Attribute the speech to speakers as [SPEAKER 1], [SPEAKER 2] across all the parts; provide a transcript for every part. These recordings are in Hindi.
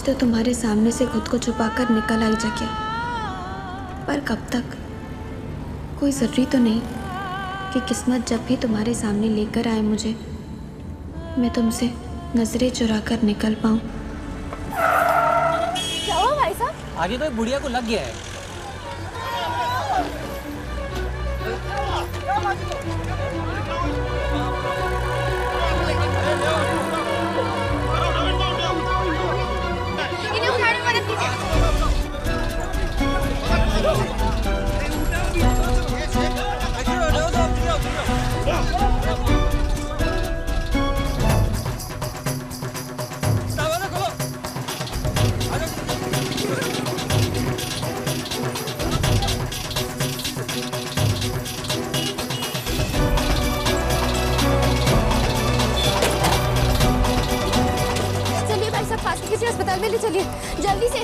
[SPEAKER 1] आज तो तुम्हारे सामने से खुद को छुपाकर निकल आई जगह, पर कब तक? कोई ज़रूरी तो नहीं कि किस्मत जब भी तुम्हारे सामने लेकर आए मुझे, मैं तुमसे नजरें चुरा कर निकल पाऊँ।
[SPEAKER 2] क्या हुआ भाई साहब?
[SPEAKER 3] आगे कोई बुढ़िया को लग गया है।
[SPEAKER 2] इन्हें उठाने में मदद कीजिए। चलिए भाई साहब, पास के किसी अस्पताल में ले चलिए जल्दी से।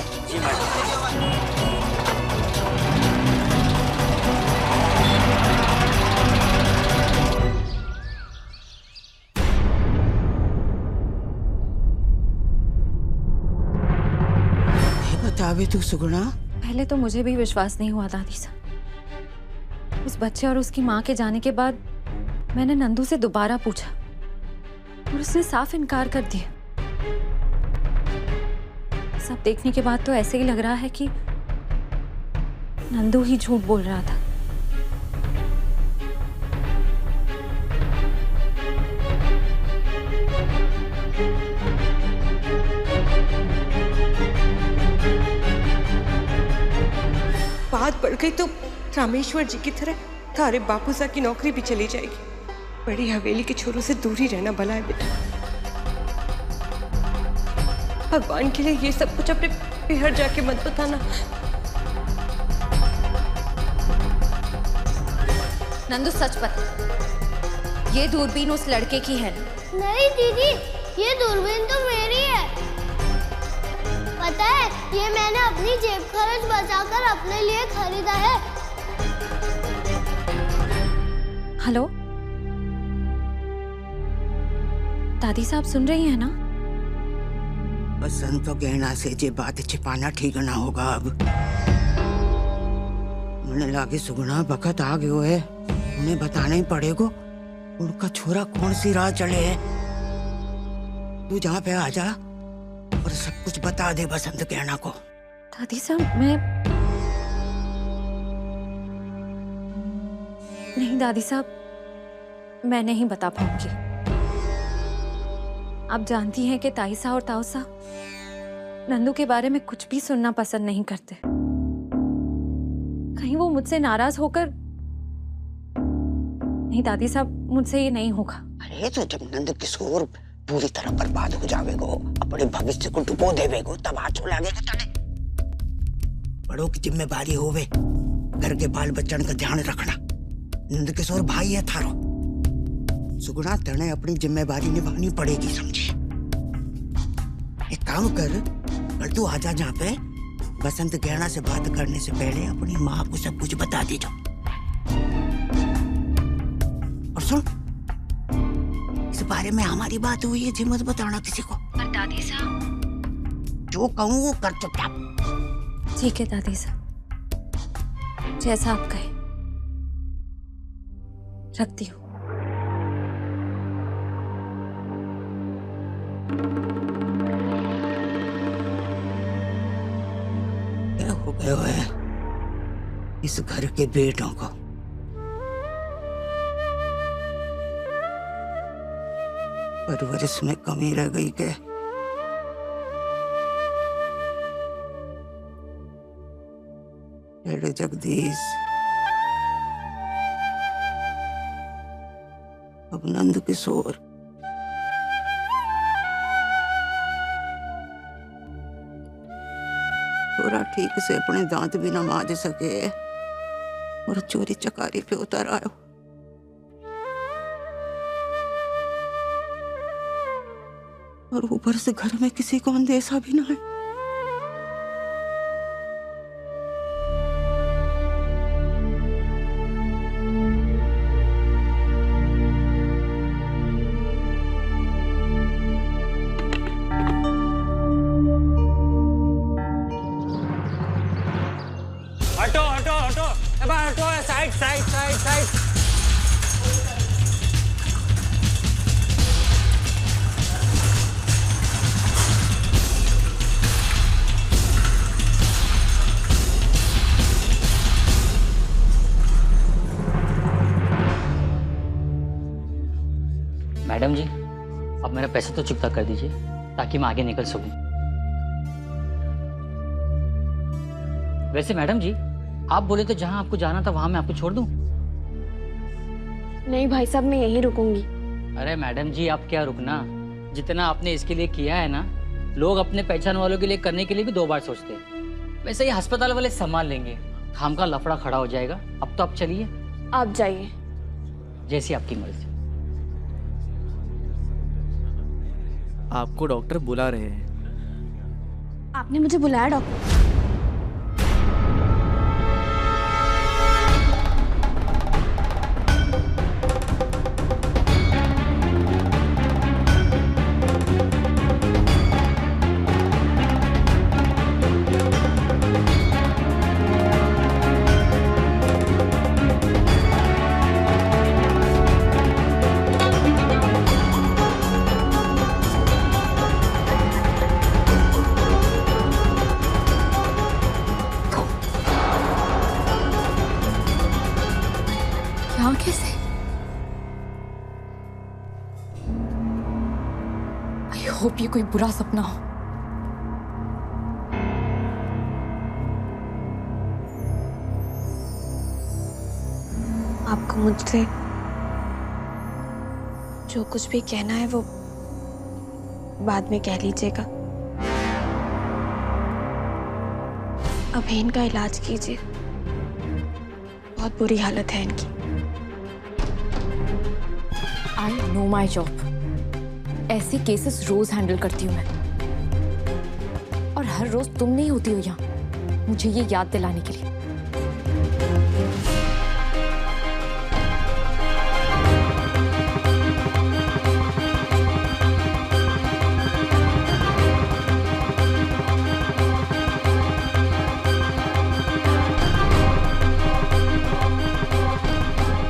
[SPEAKER 4] बतावे तू सुगुणा।
[SPEAKER 5] पहले तो मुझे भी विश्वास नहीं हुआ दादी साहब। उस बच्चे और उसकी माँ के जाने के बाद मैंने नंदू से दोबारा पूछा और उसने साफ इनकार कर दिया। सब देखने के बाद तो ऐसे ही लग रहा है कि नंदू ही झूठ बोल रहा था।
[SPEAKER 6] बात बढ़ गई तो रामेश्वर जी की तरह तारे बापूसा की नौकरी भी चली जाएगी। बड़ी हवेली के छोरों से दूर ही रहना भला है बेटा। भगवान के लिए ये सब कुछ अपने पिहर जाके मत बताना।
[SPEAKER 5] नंदू सच बता, ये दूरबीन उस लड़के की है?
[SPEAKER 7] नहीं दीदी, ये दूरबीन तो मेरी है। पता है, ये मैंने अपनी जेब खर्च बचाकर अपने लिए खरीदा है।
[SPEAKER 5] हेलो दादी साहब, सुन रही हैं ना?
[SPEAKER 4] बसंत तो गहना से जे बात छिपाना ठीक ना होगा। अब मुझे लागे सुगुणा वक्त आ गयो है, उन्हें बताना ही पड़ेगा उनका छोरा कौन सी राह चले है। तू जहाँ पे आ जा और सब कुछ बता दे बसंत गहना को।
[SPEAKER 5] दादी साहब नहीं दादी साहब, मैं नहीं बता पाऊंगी। आप जानती हैं कि ताईसा और ताऊसा नंदू के बारे में कुछ भी सुनना पसंद नहीं करते। कहीं वो मुझसे नाराज होकर। नहीं दादी साहब, मुझसे ये नहीं होगा।
[SPEAKER 4] अरे तो जब नंद किशोर पूरी तरह बर्बाद हो जावेगो, अपने भविष्य को डुबो देवेगो, तब हाथ लगेगा तने। बड़ों की जिम्मेदारी होवे, घर के बाल बच्चन का ध्यान रखना। नंद किशोर भाई है थारो। सुगुणा तने अपनी जिम्मेदारी निभानी पड़ेगी, समझी? एक काम कर, कल तू आजा जहाँ पे बसंत गहना से बात करने से पहले अपनी माँ को सब कुछ बता दीजो। और सुन, इस बारे में हमारी बात हुई है, जी मत बताना किसी को।
[SPEAKER 5] पर दादी साहब,
[SPEAKER 4] जो कहूँ वो कर चुपचाप।
[SPEAKER 5] ठीक है दादी साहब, जैसा आप कहें। रखती हूँ।
[SPEAKER 4] क्या हो गया है इस घर के बेटों को? परवरिश में कमी रह गई क्या? अरे जगदीश, अब नंद किशोर थोड़ा ठीक से अपने दांत भी न मांज सके और चोरी चकारी पे उतर आयो। और ऊपर से घर में किसी को अंदेशा भी ना है।
[SPEAKER 3] मेरा पैसा तो चुकता कर दीजिए ताकि मैं आगे निकल सकूं। वैसे मैडम जी, आप बोले तो जहां आपको जाना था वहां मैं आपको छोड़ दूं?
[SPEAKER 1] नहीं भाई साहब, मैं यहीं रुकूंगी।
[SPEAKER 3] अरे मैडम जी, आप क्या रुकना, जितना आपने इसके लिए किया है ना, लोग अपने पहचान वालों के लिए करने के लिए भी 2 बार सोचते हैं। वैसे ये अस्पताल वाले संभाल लेंगे, खाम का लफड़ा खड़ा हो जाएगा। अब तो आप चलिए।
[SPEAKER 1] आप जाइए।
[SPEAKER 3] जैसी आपकी मर्जी।
[SPEAKER 8] आपको डॉक्टर बुला रहे हैं।
[SPEAKER 1] आपने मुझे बुलाया डॉक्टर?
[SPEAKER 5] यहाँ कैसे? आई होप ये कोई बुरा सपना हो।
[SPEAKER 1] आपको मुझसे जो कुछ भी कहना है वो बाद में कह लीजिएगा। अभी इनका इलाज कीजिए, बहुत बुरी हालत है इनकी।
[SPEAKER 5] I know my job. ऐसे केसेस रोज हैंडल करती हूँ मैं, और हर रोज तुम नहीं होती हो यहाँ मुझे ये याद दिलाने के लिए।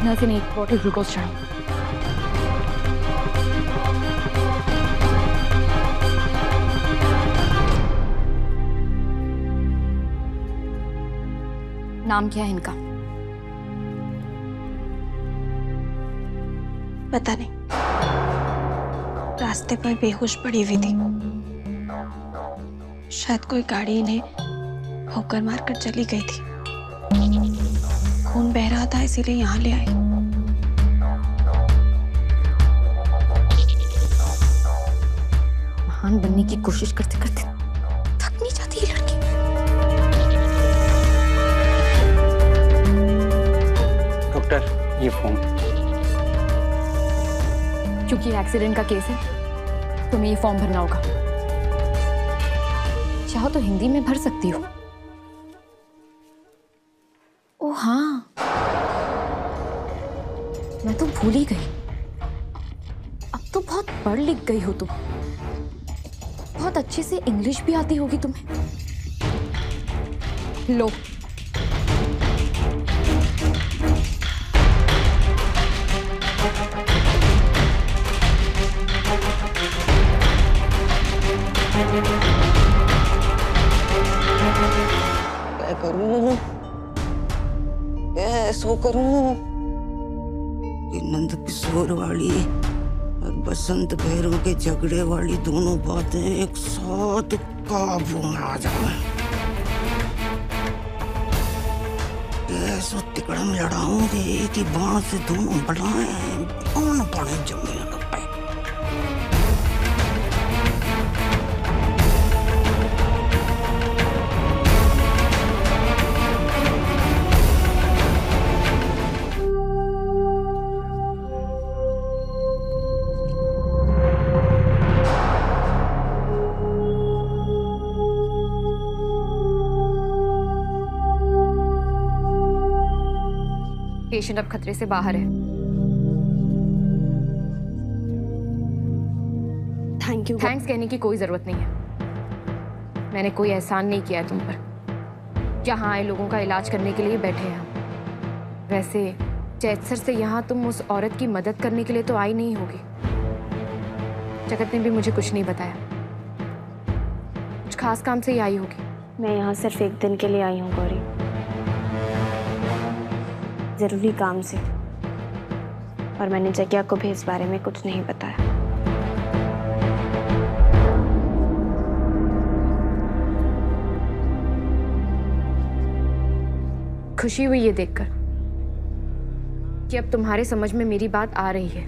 [SPEAKER 5] नर्सिन, एक बॉटल ग्लूकोज चढ़ाओ। नाम क्या है इनका?
[SPEAKER 1] पता नहीं, रास्ते पर बेहोश पड़ी हुई थी। शायद कोई गाड़ी इन्हें ठोकर मारकर चली गई थी। खून बह रहा था इसीलिए यहाँ ले आई।
[SPEAKER 5] महान बनने की कोशिश करते करते थक नहीं जाती ये लड़की?
[SPEAKER 9] डॉक्टर, ये फॉर्म।
[SPEAKER 5] क्योंकि एक्सीडेंट का केस है तुम्हें ये फॉर्म भरना होगा। चाहो तो हिंदी में भर सकती हो। ओ हाँ, मैं तो भूल ही गई। अब तो बहुत पढ़ लिख गई हो तुम, बहुत अच्छे से इंग्लिश भी आती होगी तुम्हें। लो,
[SPEAKER 4] क्या करूं, कैसो करूं? ये नंद किशोर वाली और बसंत भैरव के झगड़े वाली दोनों बातें एक साथ काबू में आ जाए। कैसो तिकड़म लड़ाऊंगे कि बाण से दोनों बढ़ाएं, कौन पड़े जमीन पे।
[SPEAKER 5] पेशेंट अब खतरे से बाहर है।
[SPEAKER 1] Thank you.
[SPEAKER 5] थैंक्स कहने की कोई जरूरत नहीं है। मैंने कोई एहसान नहीं किया है तुम पर। यहाँ आए लोगों का इलाज करने के लिए बैठे हैं हम। वैसे चैतसर से यहाँ तुम उस औरत की मदद करने के लिए तो आई नहीं होगी। जगत ने भी मुझे कुछ नहीं बताया। कुछ खास काम से ही आई होगी।
[SPEAKER 1] मैं यहाँ सिर्फ एक दिन के लिए आई हूँ गौरी, जरूरी काम से, और मैंने जग्या को भी इस बारे में कुछ नहीं बताया।
[SPEAKER 5] खुशी हुई ये देखकर कि अब तुम्हारे समझ में मेरी बात आ रही है।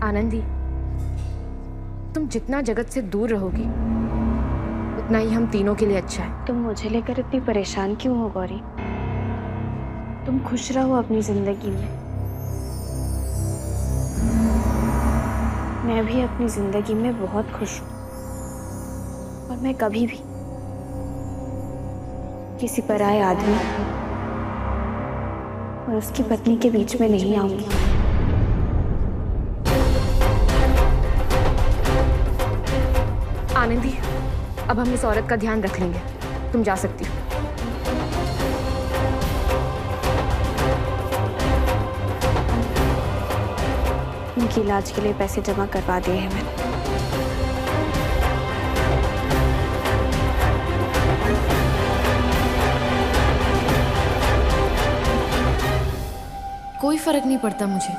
[SPEAKER 5] आनंदी, तुम जितना जगत से दूर रहोगी उतना ही हम तीनों के लिए अच्छा है।
[SPEAKER 1] तुम मुझे लेकर इतनी परेशान क्यों हो गौरी? तुम खुश रहो अपनी जिंदगी में। मैं भी अपनी जिंदगी में बहुत खुश हूँ और मैं कभी भी किसी पराये आदमी और उसकी पत्नी के बीच में नहीं आऊंगी।
[SPEAKER 5] आनंदी, अब हम इस औरत का ध्यान रख लेंगे। तुम जा सकती हो।
[SPEAKER 1] उनके इलाज के लिए पैसे जमा करवा दिए हैं मैंने।
[SPEAKER 5] कोई फर्क नहीं पड़ता मुझे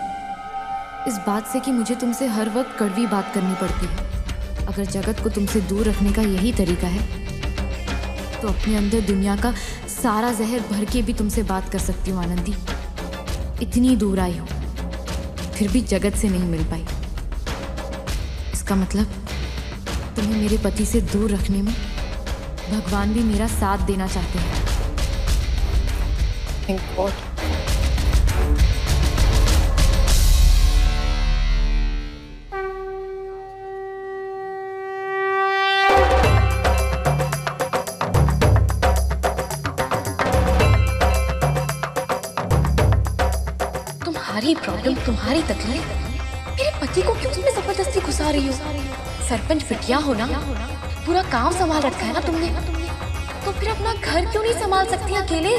[SPEAKER 5] इस बात से कि मुझे तुमसे हर वक्त कड़वी बात करनी पड़ती है। अगर जगत को तुमसे दूर रखने का यही तरीका है तो अपने अंदर दुनिया का सारा जहर भर के भी तुमसे बात कर सकती हूँ। आनंदी, इतनी दूर आई हूँ फिर भी जगत से नहीं मिल पाई। इसका मतलब तुम्हें मेरे पति से दूर रखने में भगवान भी मेरा साथ देना चाहते हैं। Thank God.
[SPEAKER 10] तुम्हारी प्रॉब्लम, तुम्हारी तकलीफ मेरे पति को क्यों तुमने जबरदस्ती घुसा रही हो? सरपंच बिटिया हो ना, पूरा काम संभाल रखा है ना तुमने, तो फिर अपना घर क्यों नहीं संभाल सकती अकेले?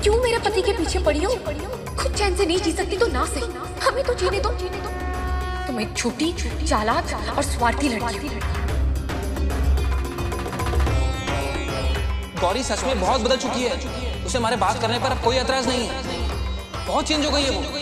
[SPEAKER 10] क्यों मेरे पति के पीछे पड़ी हो? खुद चैन से नहीं जी सकती तो ना सही, हमें तो जीने दो। तुम एक छोटी, चालाक और स्वार्थी लड़की हो।
[SPEAKER 11] गौरी सच में बहुत बदल चुकी है। उसे हमारे बात करने पर अब कोई एतराज नहीं है। बहुत चेंज हो गई है वो।